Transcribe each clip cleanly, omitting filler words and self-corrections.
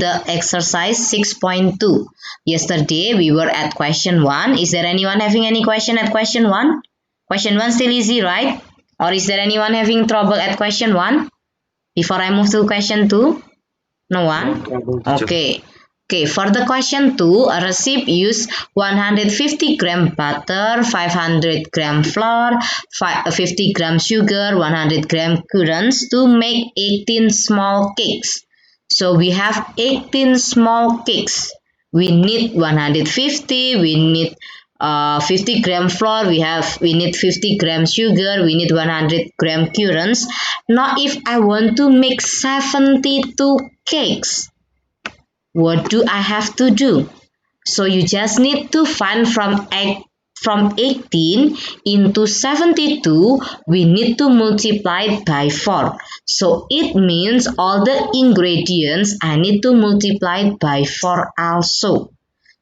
the exercise 6.2. Yesterday we were at question 1. Is there anyone having any question at question 1? Question 1 still easy, right? Or is there anyone having trouble at question 1? Before I move to question 2? No one? No trouble, teacher. Okay. Okay, for the question 2, a recipe use 150 gram butter, 500 gram flour, 50 gram sugar, 100 gram currants to make 18 small cakes. So we have 18 small cakes. We need 150, we need 50 gram flour, we need 50 gram sugar, we need 100 gram currants. Now if I want to make 72 cakes, what do I have to do? So you just need to find from 18 into 72, we need to multiply it by 4. So it means all the ingredients I need to multiply it by 4 also.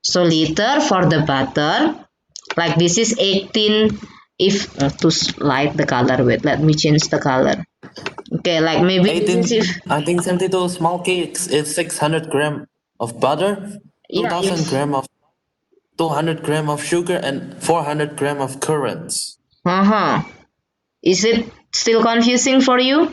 So later for the butter, like this is 18. If to light the color, wait, let me change the color. Okay, like maybe 18, this is if I think 72 small cakes is 600 gram of butter, yeah, 2000 gram of 200 gram of sugar and 400 gram of currants. uh-huh. Is it still confusing for you?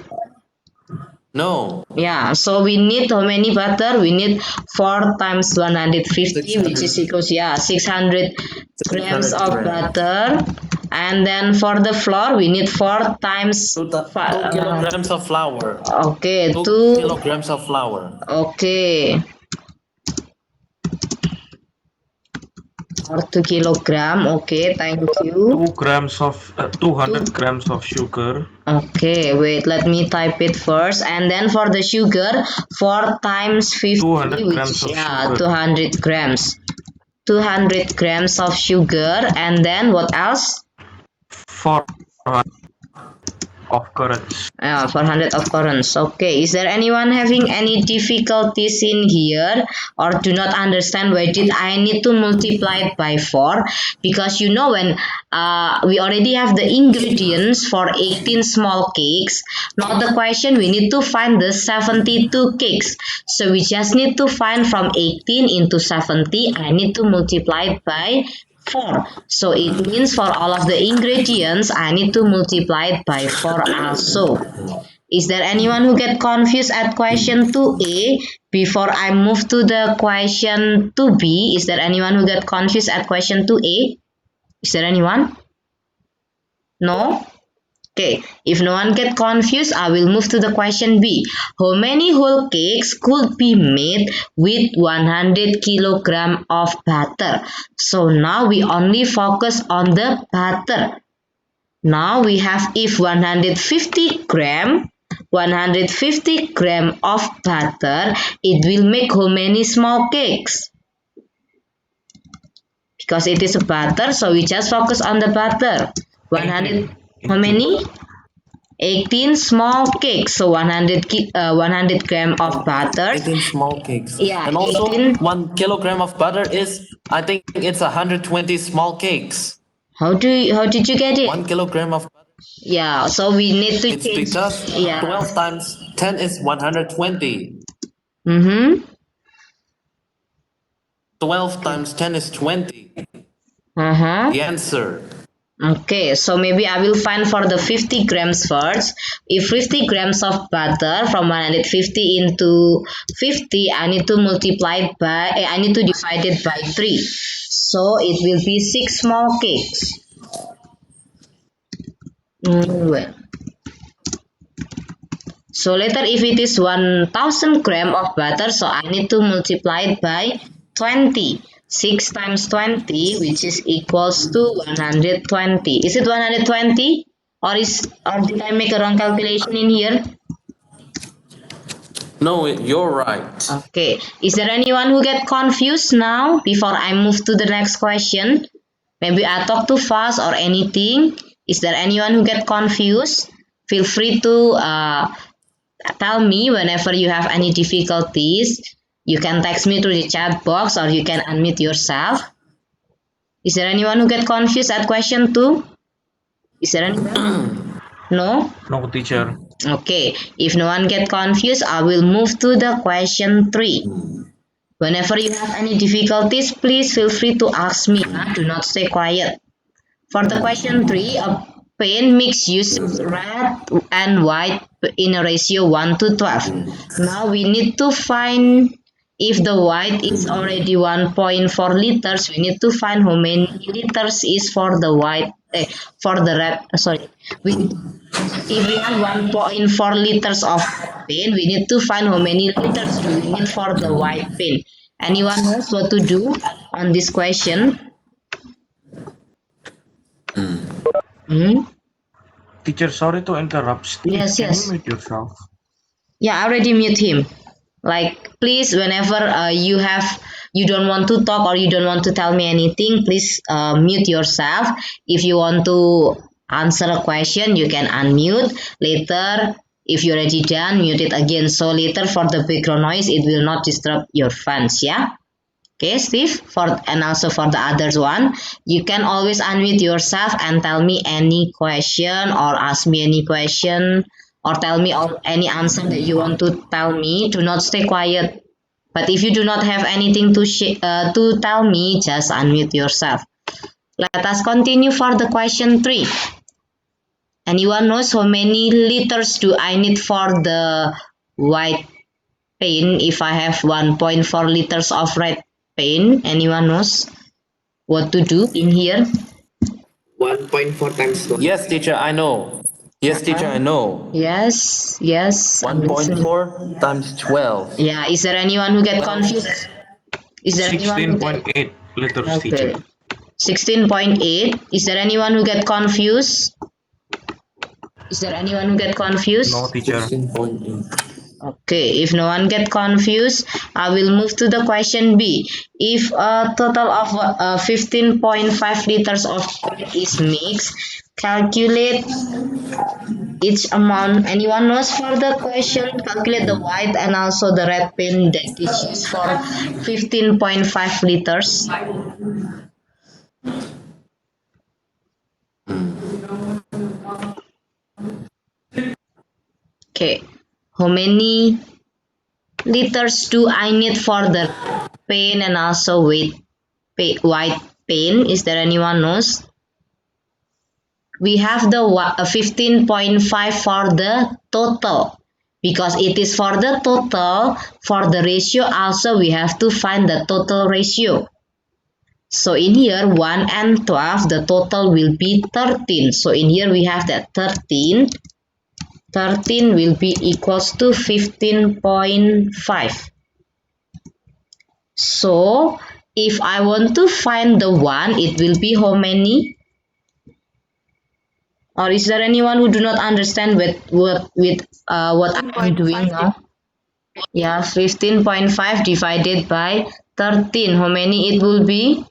No, Yeah, so we need how many butter? We need 4 times 150, 600. which is equals, yeah, 600 grams 600 of grams. butter. And then for the flour, we need 4 times 2 kilograms of flour. okay, 2 2, kilograms of flour. okay, or 2 kilogram, okay, thank you. 200 grams of sugar. Okay, wait, let me type it first. And then for the sugar, 4 times 50, 200 which grams is, of yeah, sugar. 200 grams. 200 grams of sugar. And then what else? 400 of currants. 400 of currants. Okay, is there anyone having any difficulties in here or do not understand why did I need to multiply it by 4? Because you know when we already have the ingredients for 18 small cakes. Now the question, we need to find the 72 cakes. So we just need to find from 18 into 70. I need to multiply it by 4. So it means for all of the ingredients, I need to multiply it by 4 also. Is there anyone who get confused at question 2a before I move to the question 2b? Is there anyone who get confused at question 2a? Is there anyone? No? Okay, if no one get confused, I will move to the question B. How many whole cakes could be made with 100 kilogram of butter? So now we only focus on the butter. Now we have if 150 gram of butter, it will make how many small cakes? Because it is a butter, so we just focus on the butter. 100, how many? 18 small cakes. So 100 gram of butter. 18 small cakes. Yeah, And also 18. 1 kilogram of butter is, I think it's 120 small cakes. How did you get it? 1 kilogram of butter. Yeah, so we need to It's change. because Yeah. 12 times 10 is 120. Mm-hmm. 12 times 10 is 20. Uh-huh. The answer. Okay, so maybe I will find for the 50 grams first. If 50 grams of butter from 150 into 50, I need to multiply it by, I need to divide it by 3. So it will be 6 small cakes. Well. So later if it is 1000 gram of butter, so I need to multiply it by 20. 6 times 20, which is equals to 120. Is it 120? Or did I make a wrong calculation in here? No, you're right. Okay. Is there anyone who get confused now before I move to the next question? Maybe I talk too fast or anything. Is there anyone who get confused? Feel free to tell me whenever you have any difficulties. You can text me through the chat box or you can unmute yourself. Is there anyone who get confused at question 2? Is there anyone? No? No, teacher. Okay. If no one get confused, I will move to the question 3. Whenever you have any difficulties, please feel free to ask me. Do not stay quiet. For the question 3, a pen mix uses red and white in a ratio 1 to 12. Now we need to find, if the white is already 1.4 liters, we need to find how many liters is for the white, for the red, sorry. If we have 1.4 liters of pen, we need to find how many liters do we need for the white pen. Anyone knows what to do on this question? Hmm? Teacher, sorry to interrupt. Steve, Yes, can yes. you mute yourself? Yeah, I already mute him. Like, please, whenever you don't want to talk or you don't want to tell me anything, please mute yourself. If you want to answer a question, you can unmute. Later, if you're already done, mute it again. So later for the background noise, it will not disturb your fans. Yeah. Okay, Steve. And also for the others one, you can always unmute yourself and tell me any question or ask me any question or tell me any answer that you want to tell me. Do not stay quiet. But if you do not have anything to tell me, just unmute yourself. Let us continue for the question 3. Anyone knows how many liters do I need for the white paint if I have 1.4 liters of red paint? Anyone knows what to do in here? 1.4 times 12. Yes, teacher, I know. Yes, teacher, I know. Yes, yes, I'm listening. 1.4 times 12. Yeah, is there anyone who get confused? Is there anyone who get 16.8 liters, okay? teacher. 16.8. Is there anyone who get confused? Is there anyone who get confused? No, teacher. 16.8. Okay, if no one get confused, I will move to the question B. If a total of 15.5 liters of paint is mixed, calculate each amount. Anyone knows for the question? Calculate the white and also the red paint that is used for 15.5 liters. Okay, how many liters do I need for the paint and also white paint? Is there anyone knows? We have the 15.5 for the total because it is for the total. For the ratio also we have to find the total ratio. So in here 1 and 12 the total will be 13. So in here we have that 13. 13 will be equals to 15.5. So if I want to find the 1, it will be how many? Or is there anyone who do not understand what I'm doing now? Yeah, 15.5 divided by 13. How many it will be?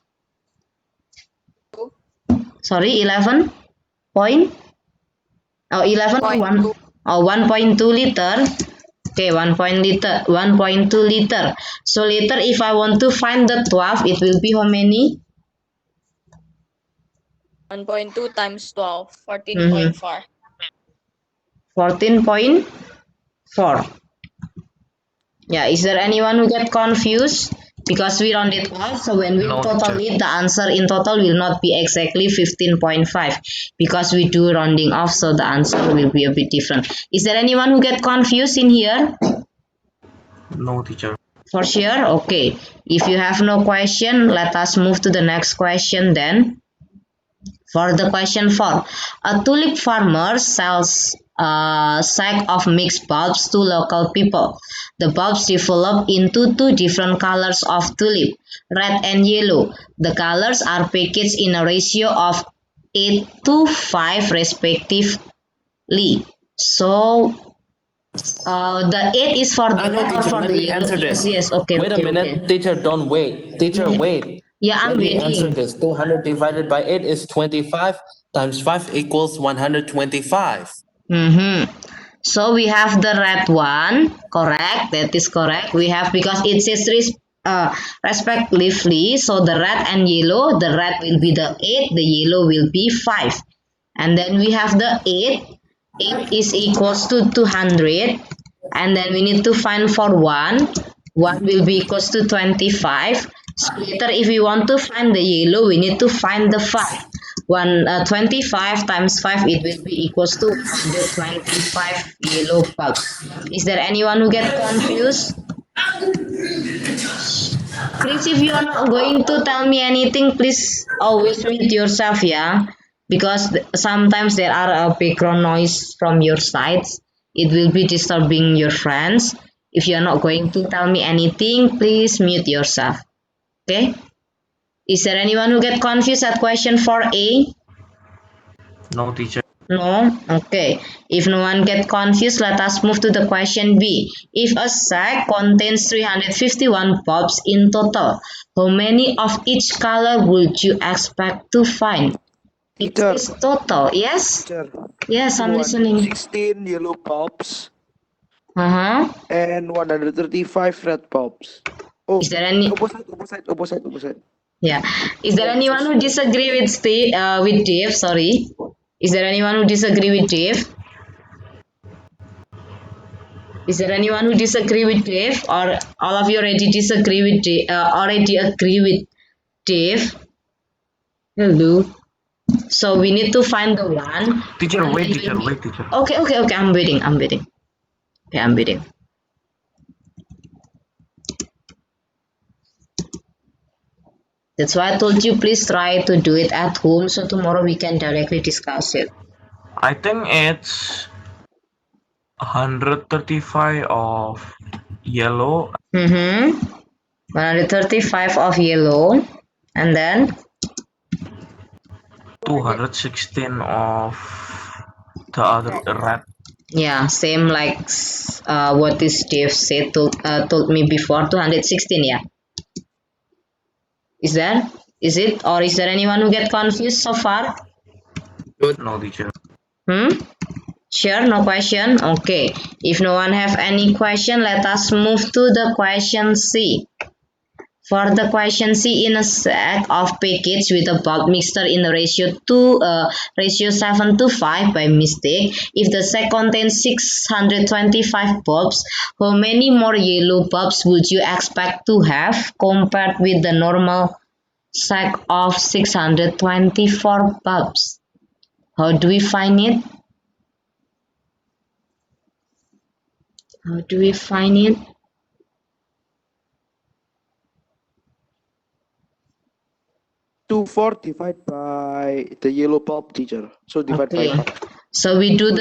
Sorry, 11 point? Oh, 11 or 1? Oh, 1.2 liter. Okay, 1.2 liter. So later if I want to find the 12, it will be how many? 1.2 times 12, 14.4. 14.4. Yeah, is there anyone who get confused? Because we rounded off, so when we No, total teacher. it, the answer in total will not be exactly 15.5 because we do rounding off, so the answer will be a bit different. Is there anyone who get confused in here? No, teacher. For sure? Okay. If you have no question, let us move to the next question then. For the question 4, a tulip farmer sells a sack of mixed bulbs to local people. The bulbs develop into two different colors of tulip, red and yellow. The colors are packaged in a ratio of 8 to 5 respectively. So, the 8 is for the I know, red or teacher. for Let the me yellow? answer Yes, this. yes. Okay, Wait a okay, minute. okay. Teacher, don't wait. Teacher, wait. Yeah, I'm Let me answer waiting. this. 200 divided by 8 is 25 times 5 equals 125. Mm-hmm. So we have the red one, correct? That is correct. We have because it says respectively. So the red and yellow, the red will be the 8, the yellow will be 5. And then we have the 8. 8 is equals to 200. And then we need to find for 1. 1 will be equals to 25. So later if we want to find the yellow, we need to find the 5. 25 times 5, it will be equals to 125 yellow bulbs. Is there anyone who get confused? Please, if you are not going to tell me anything, please always mute yourself, yeah? Because sometimes there are a background noise from your sides. It will be disturbing your friends. If you are not going to tell me anything, please mute yourself. Okay? Is there anyone who get confused at question 4a? No, teacher. No? Okay. If no one get confused, let us move to the question B. If a sack contains 351 bulbs in total, how many of each color would you expect to find? It Teacher. is total, yes? Teacher. Yes, I'm listening. 16 yellow bulbs Uh-huh. and 135 red bulbs. Oh, Is there any... opposite. Yeah. Is there anyone who disagree with with Dave? Sorry. Is there anyone who disagree with Dave? Is there anyone who disagree with Dave, or all of you already disagree with Dave? Already agree with Dave? Hello. So we need to find the one. Teacher, wait, teacher, wait, teacher. Okay. I'm waiting. Okay, I'm waiting. That's why I told you please try to do it at home so tomorrow we can directly discuss it. I think it's 135 of yellow, 135 of yellow, and then 216 of the other red. yeah, same like what this Dave said told me before, 216. Yeah. Is it, or is there anyone who get confused so far? No, teacher. Sure, no question. Okay. If no one have any question, let us move to the question C. For the question C, in a sack of packets with a bulb mixture in a ratio 7 to 5 by mistake, if the sack contains 625 bulbs, how many more yellow bulbs would you expect to have compared with the normal sack of 624 bulbs? How do we find it? How do we find it? 240 divided by the yellow bulb, teacher. So divide by Okay. 5. So we do we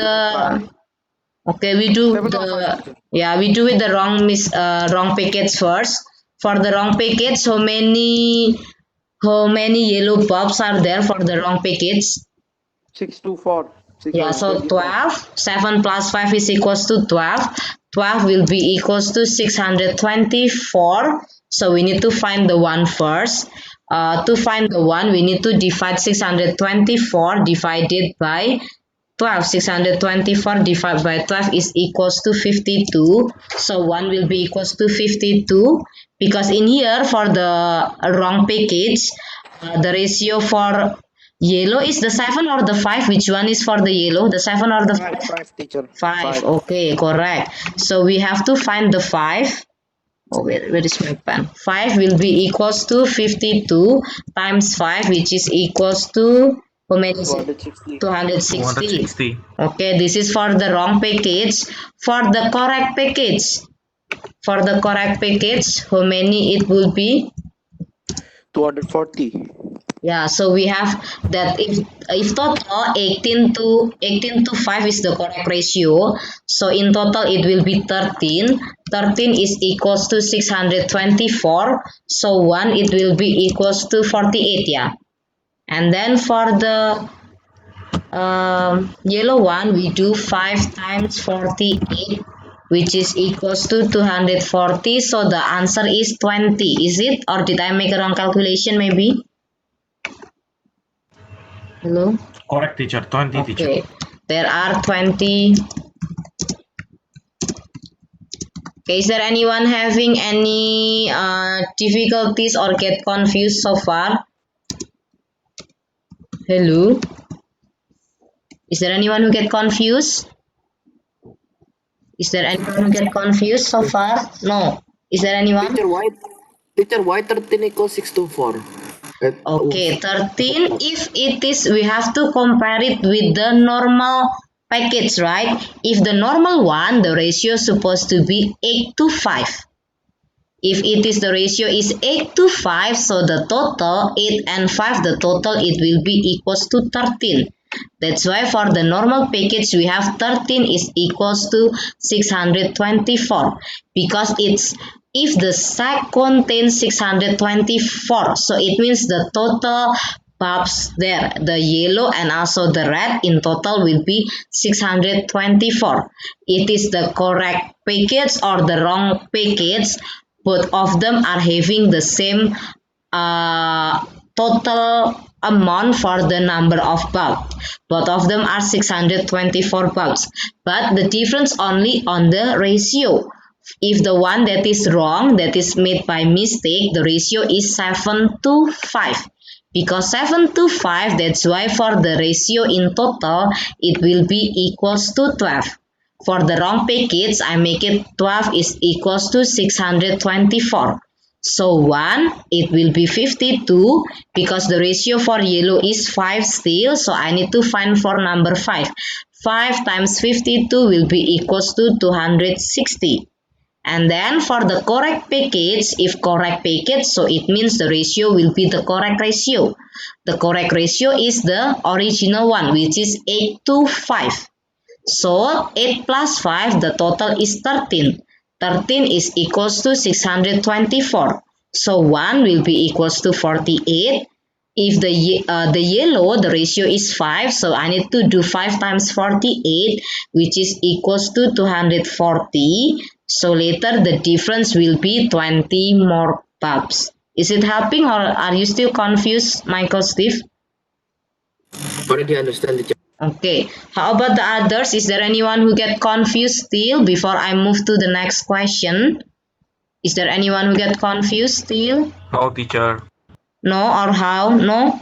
do 7 or the 5, teacher. we do with the wrong packets first. For the wrong packets, how many yellow bulbs are there for the wrong packets? 624. Yeah, so 12. 7 plus 5 is equals to 12. 12 will be equals to 624. So we need to find the one first. To find the one, we need to divide 624 divided by 12. 624 divided by 12 is equals to 52. So 1 will be equals to 52. Because in here, for the wrong package, the ratio for yellow is the 7 or the 5? Which one is for the yellow? The 7 or the 5? 5, teacher. 5. Okay, correct. So we have to find the 5. Oh, where is my pen? 5 will be equals to 52 times 5, which is equals to how many is it? 260. 260. 260. Okay, this is for the wrong package. For the correct package, how many it will be? 240. Yeah, so we have that if total 18 to 5 is the correct ratio, so in total it will be 13. 13 is equals to 624, so 1 it will be equals to 48, yeah. And then for the yellow one, we do 5 times 48, which is equals to 240. So the answer is 20. Is it, or did I make a wrong calculation maybe? Hello? Correct, teacher. 20, teacher. Okay. There are 20. Okay, is there anyone having any difficulties or get confused so far? Hello? Is there anyone who get confused? Is there anyone who get confused so far? No. Is there anyone? Teacher, why 13 equals 6 to 4? Okay, 13, if it is, we have to compare it with the normal package, right? If the normal one, the ratio is supposed to be 8 to 5. If it is the ratio is 8 to 5, so the total 8 and 5, the total it will be equals to 13. That's why for the normal package we have 13 is equals to 624 because it's if the sack contains 624, so it means the total bulbs there, the yellow and also the red in total will be 624. It is the correct package or the wrong package, both of them are having the same total amount for the number of bulbs. Both of them are 624 bulbs, but the difference only on the ratio. If the one that is wrong, that is made by mistake, the ratio is 7 to 5. Because 7 to 5, that's why for the ratio in total, it will be equals to 12. For the wrong package, I make it 12 is equals to 624. So 1, it will be 52 because the ratio for yellow is 5 still. So I need to find for number 5. 5 times 52 will be equals to 260. And then for the correct package, if correct package, so it means the ratio will be the correct ratio. The correct ratio is the original one, which is 8 to 5. So 8 plus 5, the total is 13. 13 is equals to 624. So 1 will be equals to 48. If the yellow, the ratio is 5, so I need to do 5 times 48, which is equals to 240. So later the difference will be 20 more bulbs. Is it helping or are you still confused, Michael, Steve? Already understand, teacher. Okay, how about the others? Is there anyone who get confused still before I move to the next question? Is there anyone who get confused still? No, teacher. No or how? No?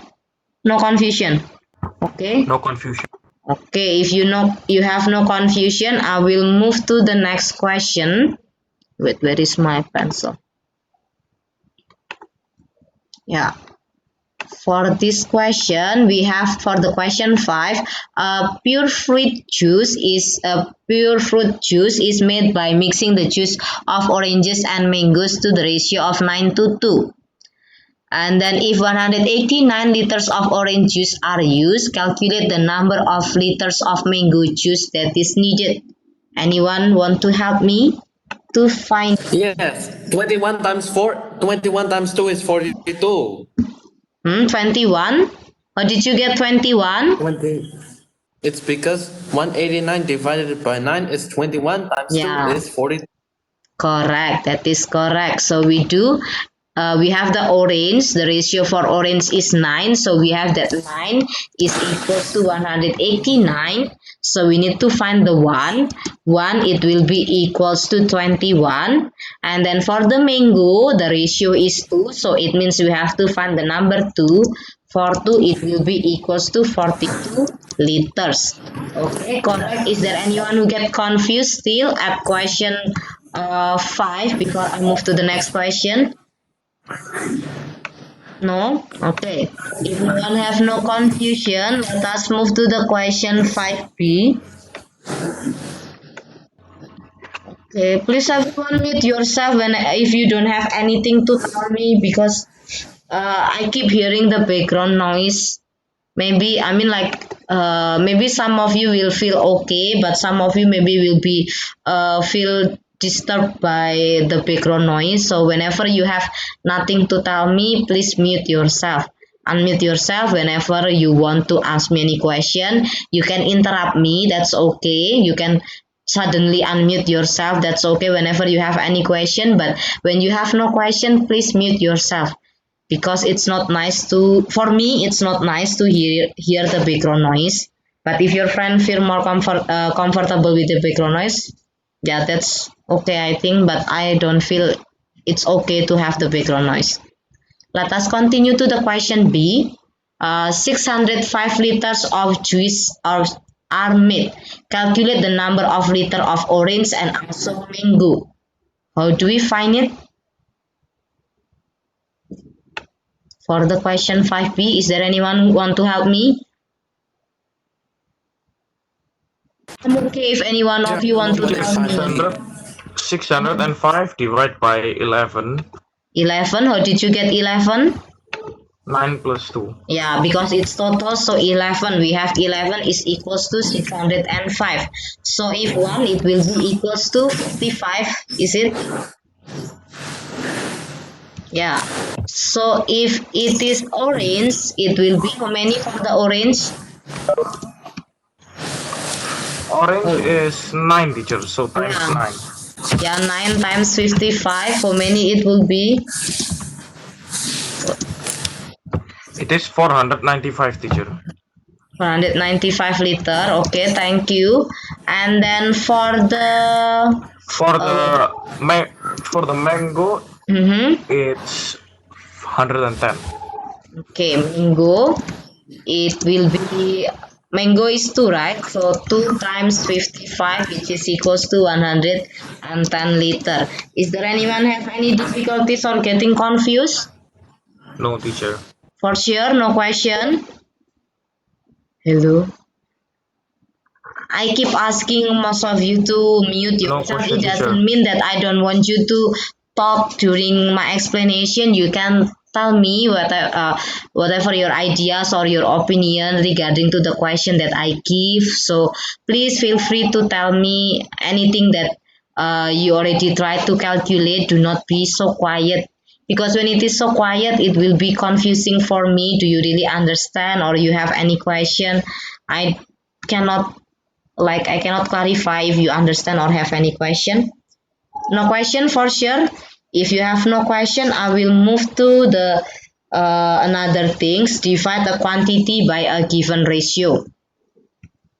No confusion. Okay. No confusion. Okay, if you have no confusion, I will move to the next question. Wait, where is my pencil? Yeah. For this question, we have for the question 5, pure fruit juice is made by mixing the juice of oranges and mangoes to the ratio of 9 to 2. And then if 189 liters of orange juice are used, calculate the number of liters of mango juice that is needed. Anyone want to help me to find? Yes, 21 times 4, 21 times 2 is 42. 21? Or did you get 21? 20. It's because 189 divided by 9 is 21 times Yeah. 2 is 40. Correct, that is correct. So we have the orange, the ratio for orange is 9. So we have that 9 is equals to 189. So we need to find the 1. 1, it will be equals to 21. And then for the mango, the ratio is 2. So it means we have to find the number 2. For 2, it will be equals to 42 liters. Okay, correct. Is there anyone who get confused still at question 5 before I move to the next question? No? Okay. If no one have no confusion, let us move to the question 5b. Okay, please everyone mute yourself when if you don't have anything to tell me because I keep hearing the background noise. Maybe I mean like maybe some of you will feel okay, but some of you maybe will be feel disturbed by the background noise. So whenever you have nothing to tell me, please mute yourself. Unmute yourself whenever you want to ask me any question. You can interrupt me, that's okay. You can suddenly unmute yourself, that's okay whenever you have any question. But when you have no question, please mute yourself because it's not nice to for me it's not nice to hear the background noise. But if your friend feel more comfortable with the background noise, yeah, that's okay I think, but I don't feel it's okay to have the background noise. Let us continue to the question B. 605 liters of juice are made. Calculate the number of liter of orange and also mango. How do we find it? For the question 5b, is there anyone who want to help me? I'm okay if any one of you want to Teacher, tell me. 605 divided by 11. 11, how did you get 11? 9 plus 2. Yeah, because it's total, so 11. We have 11 is equals to 605. So if 1, it will be equals to 55, is it? Yeah. So if it is orange, it will be how many for the orange? Orange is 9, teacher, so times Yeah. 9. Yeah, 9 times 55, how many it will be? It is 495, teacher. 495 liter. Okay, thank you. And then for the For the for the mango, it's 110. okay, mango, it will be mango is 2, right? So 2 times 55, which is equals to 110 liter. Is there anyone have any difficulties or getting confused? No, teacher. For sure, no question. Hello. I keep asking most of you to mute No yourself. question, It teacher. doesn't mean that I don't want you to talk during my explanation. You can tell me whatever your ideas or your opinion regarding to the question that I give. So please feel free to tell me anything that you already tried to calculate. Do not be so quiet, because when it is so quiet it will be confusing for me. Do you really understand, or you have any question? I cannot, like, I cannot clarify if you understand or have any question. No question for sure. If you have no question, I will move to the another things. Divide a quantity by a given ratio.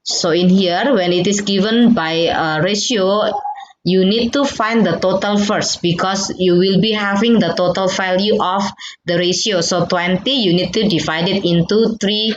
So in here, when it is given by a ratio, you need to find the total first, because you will be having the total value of the ratio. So 20, you need to divide it into 3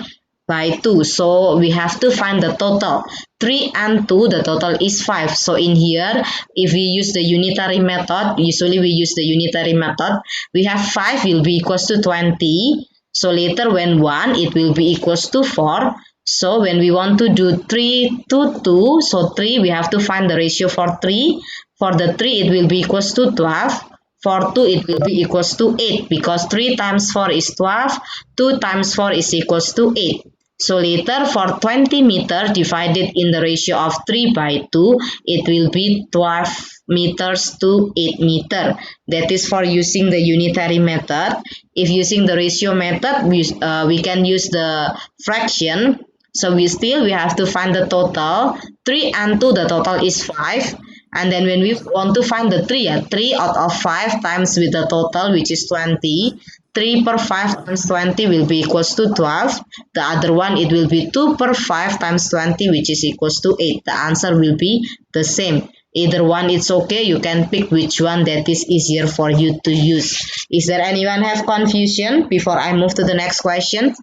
by 2. So we have to find the total. 3 and 2, the total is 5. So in here, if we use the unitary method, usually we use the unitary method, we have 5 will be equals to 20. So later when 1, it will be equals to 4. So when we want to do 3 to 2, so 3, we have to find the ratio for 3. For the 3, it will be equals to 12. For 2, it will be equals to 8, because 3 times 4 is 12, 2 times 4 is equals to 8. So later for 20 meter divided in the ratio of 3 by 2, it will be 12 meters to 8 meter. That is for using the unitary method. If using the ratio method, we can use the fraction. So we have to find the total. 3 and 2, the total is 5. And then when we want to find the 3, 3 out of 5 times with the total, which is 20. 3 per 5 times 20 will be equals to 12. The other one, it will be 2 per 5 times 20, which is equals to 8. The answer will be the same. Either one, it's okay. You can pick which one that is easier for you to use. Is there anyone have confusion before I move to the next question?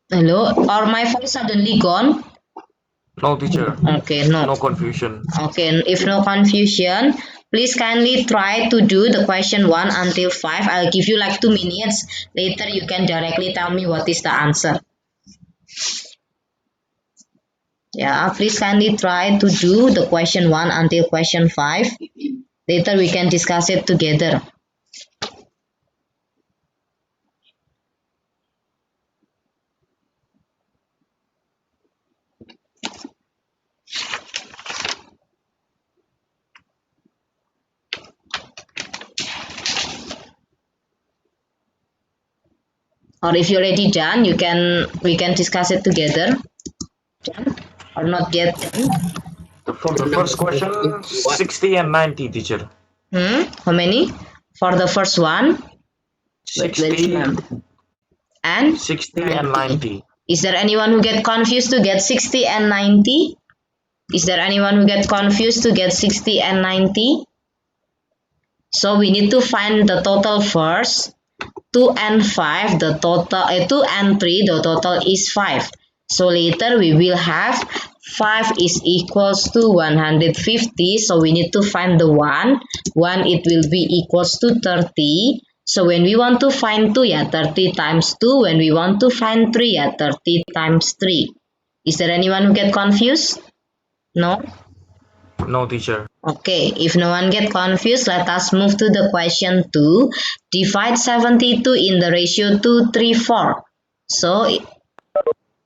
Hello? Or my voice suddenly gone? No, teacher. Okay, no. No confusion. Okay, if no confusion, please kindly try to do the question 1 until 5. I'll give you like 2 minutes. Later, you can directly tell me what is the answer. Yeah, please kindly try to do the question 1 until question 5. Later, we can discuss it together. Or if you're already done, we can discuss it together. Done or not yet done? For the first question, 60 and 90, teacher. How many? For the first one? Wait, 60, and 60 and 90. Is there anyone who get confused to get 60 and 90? Is there anyone who get confused to get 60 and 90? So we need to find the total first. 2 and 5, the total 2 and 3, the total is 5. So later we will have 5 is equals to 150. So we need to find the 1. 1, it will be equals to 30. So when we want to find 2, yeah, 30 times 2. When we want to find 3, yeah, 30 times 3. Is there anyone who get confused? No? No, teacher. Okay, if no one get confused, let us move to the question 2. Divide 72 in the ratio 2, 3, 4. So,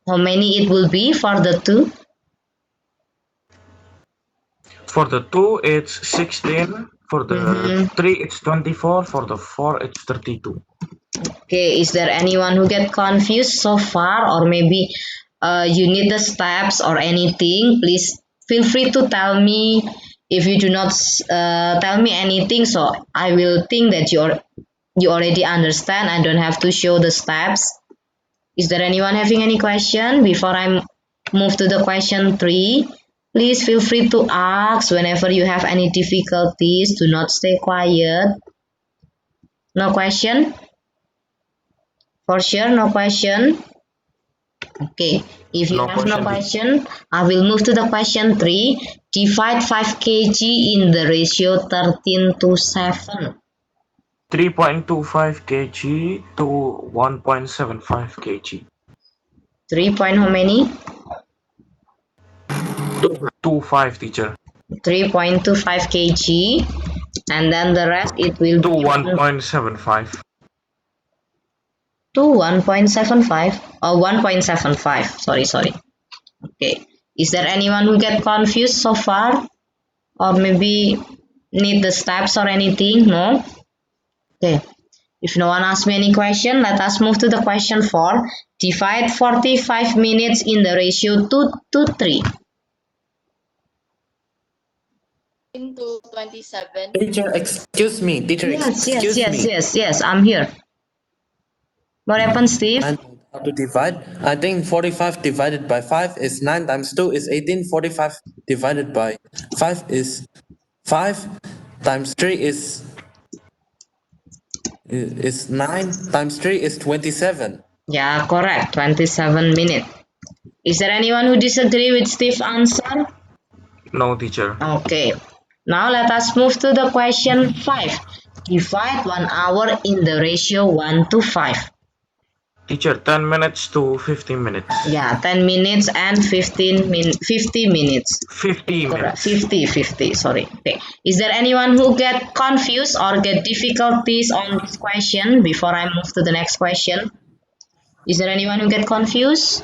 how many it will be for the 2? For the 2, it's 16. For the 3, it's 24. For the 4, it's 32. Okay, is there anyone who get confused so far, or maybe you need the steps or anything? Please feel free to tell me. If you do not tell me anything, so I will think that you already understand. I don't have to show the steps. Is there anyone having any question before I move to the question 3? Please feel free to ask whenever you have any difficulties. Do not stay quiet. No question? For sure, no question. Okay, if you No have no question, question, I will move to the question 3. Divide 5 kg in the ratio 13 to 7. 3.25 kg to 1.75 kg. 3 point how many? 25, teacher. 3.25 kg, and then the rest it will To be 1.75. to 1.75 or 1.75. Sorry. Okay. Is there anyone who get confused so far, or maybe need the steps or anything? No. Okay. If no one asks me any question, let us move to the question 4. Divide 45 minutes in the ratio 2 to 3. Into 27. Teacher, excuse me. Teacher, excuse me. Yes, I'm here. What happened, Steve? I know how to divide. I think 45 divided by 5 is 9 times 2 is 18. 45 divided by 5 is 5 times 3 is 9 times 3 is 27. Yeah, correct. 27 minutes. Is there anyone who disagree with Steve's answer? No, teacher. Okay. Now let us move to the question 5. Divide 1 hour in the ratio 1 to 5. Teacher, 10 minutes to 15 minutes. Yeah, 10 minutes and 50 minutes. 50 Correct. minutes. 50, sorry. Okay. Is there anyone who get confused or get difficulties on this question before I move to the next question? Is there anyone who get confused?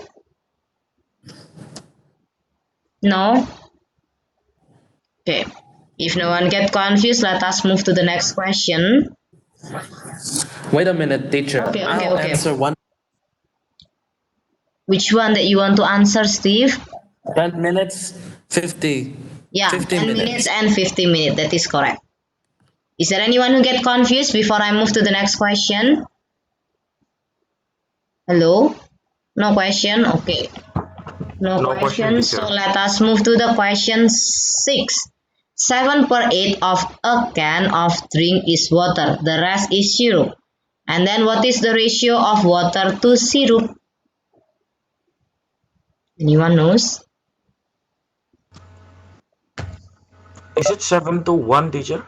No? Okay. If no one get confused, let us move to the next question. Wait a minute, teacher. Okay. I'll answer one. Which one that you want to answer, Steve? 10 minutes, 50. Yeah, 50 10 minutes. minutes and 50 minutes. That is correct. Is there anyone who get confused before I move to the next question? Hello? No question? Okay. No No question. question, So teacher. let us move to the question 6. 7/8 of a can of drink is water. The rest is syrup. And then what is the ratio of water to syrup? Anyone knows? Is it 7 to 1, teacher?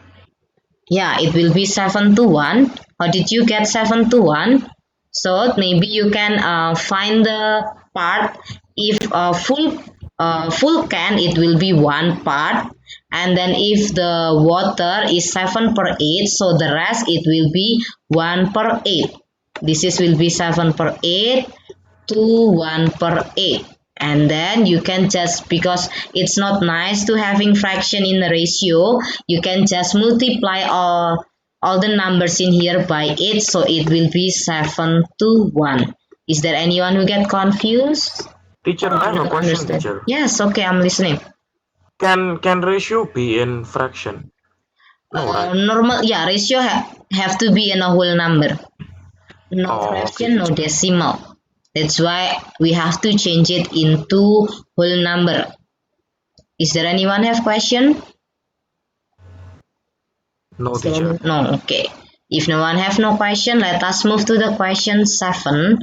Yeah, it will be 7 to 1. How did you get 7 to 1? So maybe you can find the part. If full can, it will be 1 part, and then if the water is 7/8, so the rest it will be 1/8. This is will be 7/8 to 1/8, and then you can just, because it's not nice to having fraction in the ratio, you can just multiply all the numbers in here by 8, so it will be 7 to 1. Is there anyone who get confused? Teacher, I have a Don't question, understand? teacher. Yes, okay, I'm listening. Can ratio be in fraction? No, right? Normal, yeah, ratio have to be in a whole number. No Oh, okay, fraction, no teacher. decimal. That's why we have to change it into whole number. Is there anyone have question? No, teacher. No, okay. If no one have no question, let us move to the question 7.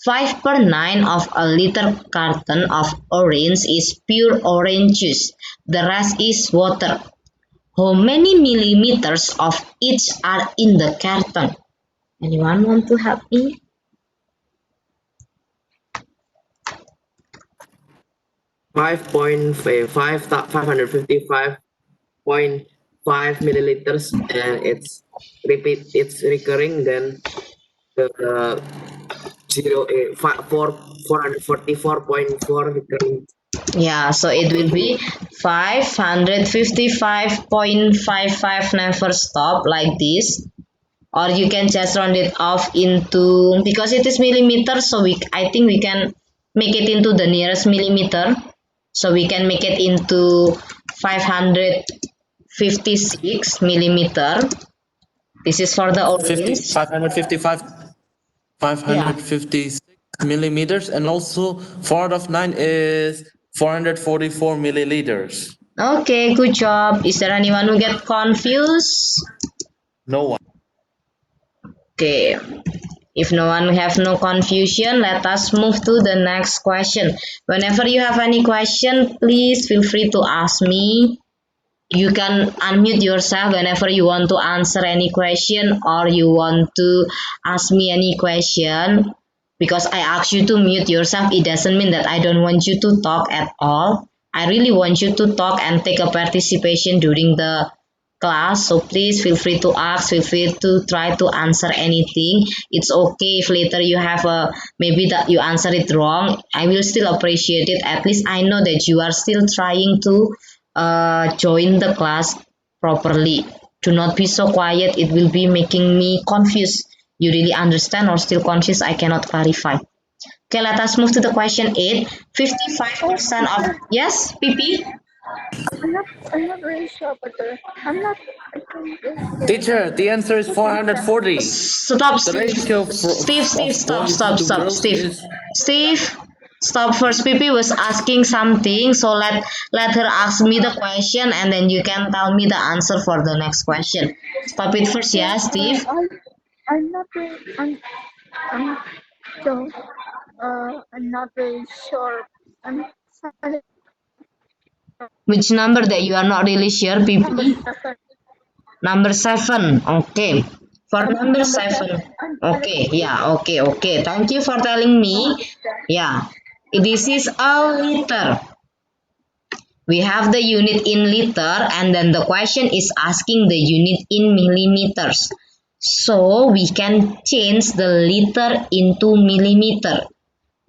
5/9 of a liter carton of orange is pure orange juice. The rest is water. How many millimeters of each are in the carton? Anyone want to help me? 555.5 milliliters, and it's recurring. Then the 444.4 recurring. Yeah, so it will be 555.55 never stop like this, or you can just round it off into, because it is millimeter, so I think we can make it into the nearest millimeter, so we can make it into 556 millimeter. This is for the 50, orange. 555, Yeah. 556 millimeters, and also 4 out of 9 is 444 milliliters. Okay, good job. Is there anyone who get confused? No one. Okay. If no one have no confusion, let us move to the next question. Whenever you have any question, please feel free to ask me. You can unmute yourself whenever you want to answer any question or you want to ask me any question. Because I ask you to mute yourself, it doesn't mean that I don't want you to talk at all. I really want you to talk and take a participation during the class, so please feel free to ask, feel free to try to answer anything. It's okay if later you have a maybe that you answer it wrong. I will still appreciate it. At least I know that you are still trying to join the class properly. Do not be so quiet, it will be making me confused. You really understand or still confused? I cannot clarify. Okay, let us move to the question 8. 55% of, yes, PP? I'm not really sure, but I'm not. I think Teacher, the answer is 440. Stop, The Steve. ratio Steve, of stop, boys stop, to stop, girls Steve. is. Steve, stop first. PP was asking something, so let her ask me the question, and then you can tell me the answer for the next question. Stop it first, yeah, Steve. I'm not really. I'm so. I'm not really sure. I'm sorry. Which number that you are not really sure, Number PP? 7. Number 7. Okay. For number Number 7. 7. I'm Okay, yeah, okay. Thank you for telling me. Yeah. This is a liter. We have the unit in liter, and then the question is asking the unit in millimeters. So we can change the liter into millimeter.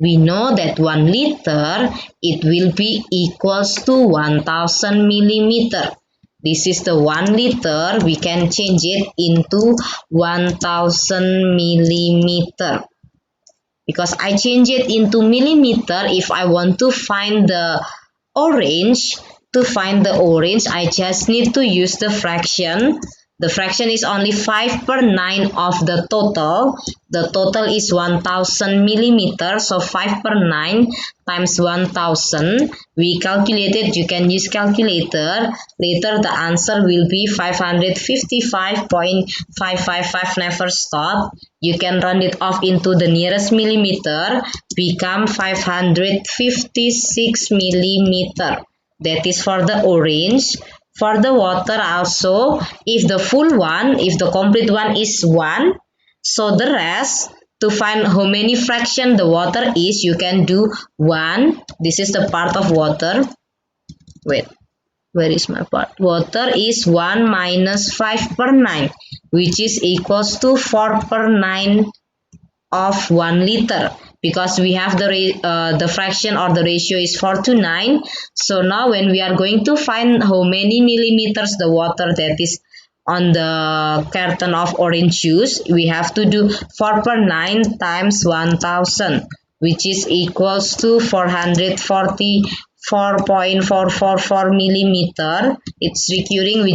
We know that 1 liter, it will be equals to 1000 millimeter. This is the 1 liter, we can change it into 1000 millimeter. Because I change it into millimeter, if I want to find the orange, I just need to use the fraction. The fraction is only 5/9 of the total. The total is 1000 millimeters, so 5/9 times 1000. We calculated, you can use calculator. Later the answer will be 555.555, never stop. You can round it off into the nearest millimeter, become 556 millimeter. That is for the orange. For the water also, if the complete one is 1, so the rest, to find how many fraction the water is, you can do 1. This is the part of water. Wait, where is my part? Water is 1 minus 5/9, which is equals to 4/9 of 1 liter, because we have the fraction or the ratio is 4 to 9. So now when we are going to find how many millimeters the water that is on the carton of orange juice, we have to do 4/9 times 1000, which is equals to 444.444 millimeter. It's recurring, we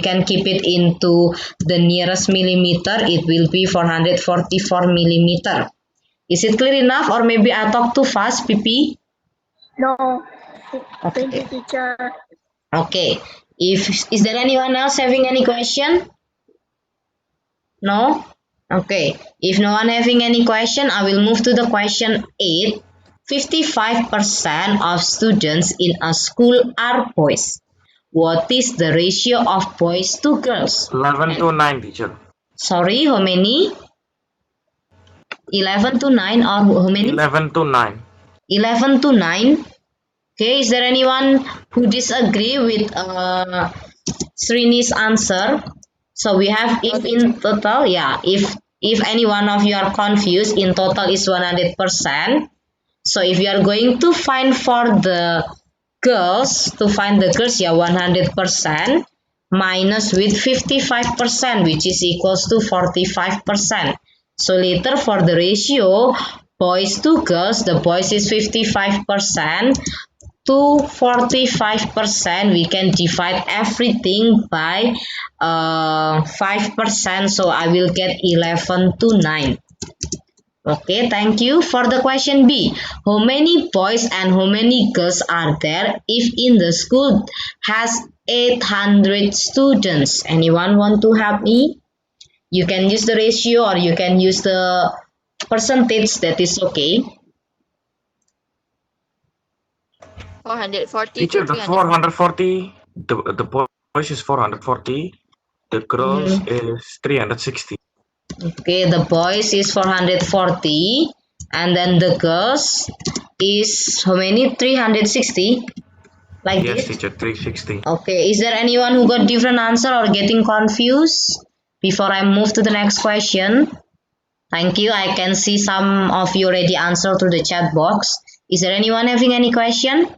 can keep it into the nearest millimeter. It will be 444 millimeter. Is it clear enough, or maybe I talk too fast, PP? No. Thank you, Okay. teacher. Okay. Is there anyone else having any question? No? Okay. If no one having any question, I will move to the question 8. 55% of students in a school are boys. What is the ratio of boys to girls? 11 to 9, teacher. Sorry, how many? 11 to 9 or how many? 11 to 9. 11 to 9. Okay, is there anyone who disagree with Srini's answer? So we have if in total, yeah, if any one of you are confused, in total is 100%. So if you are going to find for the girls, yeah, 100% minus with 55%, which is equals to 45%. So later for the ratio boys to girls, the boys is 55% to 45%. We can divide everything by 5%. So I will get 11 to 9. Okay, thank you. For the question B, how many boys and how many girls are there if in the school has 800 students? Anyone want to help me? You can use the ratio or you can use the percentage, that is okay. 440 Teacher, to the 300. 440, the boys is 440, the girls is 360. Okay, the boys is 440 and then the girls is how many? 360? Like Yes, this? teacher, 360. Okay, is there anyone who got different answer or getting confused before I move to the next question? Thank you. I can see some of you already answered through the chat box. Is there anyone having any question?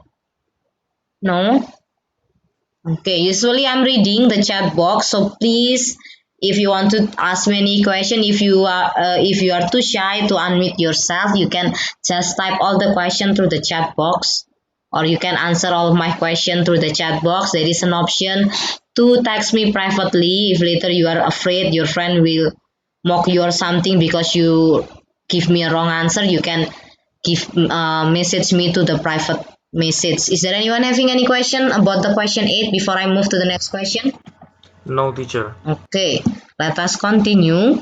No? Okay, usually I'm reading the chat box, so please, if you want to ask me any question, if you are too shy to unmute yourself, you can just type all the question through the chat box, or you can answer all of my question through the chat box. There is an option to text me privately if later you are afraid your friend will mock you or something because you give me a wrong answer. You can give message me to the private message. Is there anyone having any question about the question 8 before I move to the next question? No, teacher. Okay, let us continue.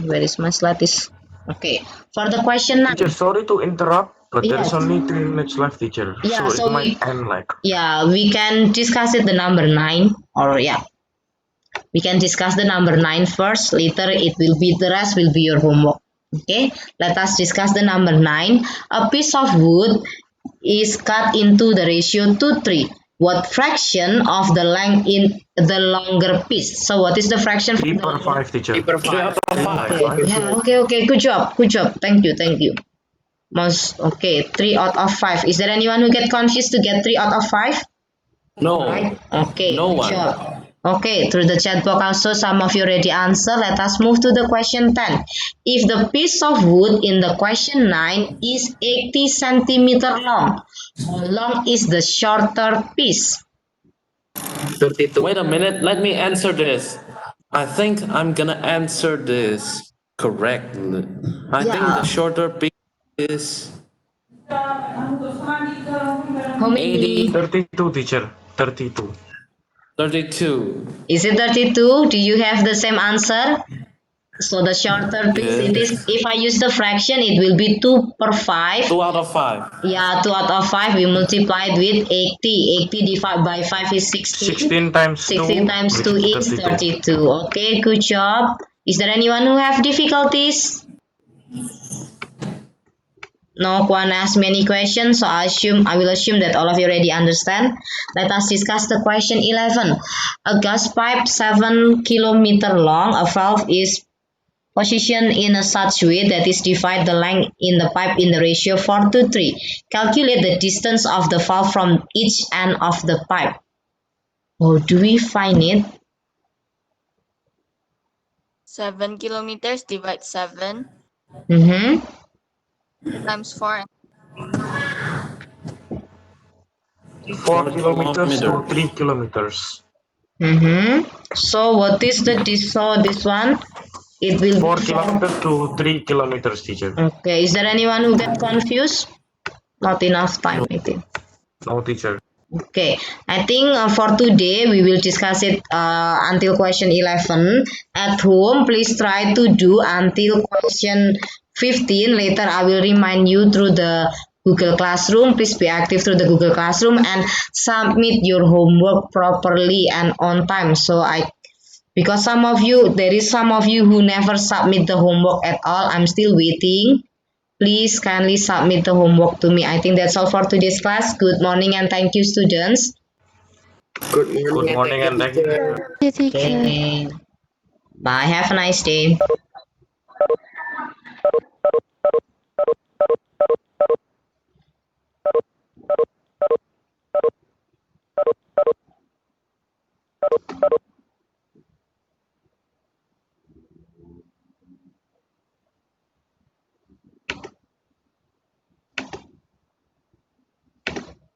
Where is my slide? Okay, for the question 9. Teacher, sorry to interrupt, but there is Yes. only 3 minutes left, teacher. Yeah, So it so might end like. yeah, we can discuss it the number 9, or yeah, we can discuss the number 9 first. Later it will be, the rest will be your homework. Okay, let us discuss the number 9. A piece of wood is cut into the ratio 2:3. What fraction of the length in the longer piece? So what is the fraction? 3 per 5, teacher. 3 per 5. 5. Yeah, okay, good job, thank you. Most okay, 3 out of 5. Is there anyone who get confused to get 3 out of 5? No. Right? Okay, No good one. job. Okay, through the chat box also some of you already answer. Let us move to the question 10. If the piece of wood in the question 9 is 80 centimeter long, how long is the shorter piece? 32. Wait a minute, let me answer this. I think I'm gonna answer this correctly. I think the Yeah. shorter piece is How many? 32, teacher. 32. 32. Is it 32? Do you have the same answer? So the shorter piece, it is, Yes. if I use the fraction, it will be 2 per 5. 2 out of 5. Yeah, 2 out of 5, we multiplied with 80. 80 divided by 5 is 16. 16 times 16 2, times which 2 is is 32. 32. Okay, good job. Is there anyone who have difficulties? No one asked me any questions, so I will assume that all of you already understand. Let us discuss the question 11. A gas pipe 7 kilometer long, a valve is positioned in a such way that is divide the length in the pipe in the ratio 4:3. Calculate the distance of the valve from each end of the pipe. How do we find it? 7 kilometers divide 7 Mm-hmm. times 4. 4 kilometers to 3 kilometers. Mm-hmm. So what is the this one? It will 4 be kilometers to 3 kilometers, teacher. okay. Is there anyone who get confused? Not enough time, I think. No, teacher. Okay, I think for today we will discuss it until question 11. At home, please try to do until question 15. Later, I will remind you through the Google Classroom. Please be active through the Google Classroom and submit your homework properly and on time. So I Because there is some of you who never submit the homework at all. I'm still waiting. Please kindly submit the homework to me. I think that's all for today's class. Good morning and thank you, students. Good morning. Good morning and thank you. teacher. Yeah, teacher. Okay. Bye. Have a nice day.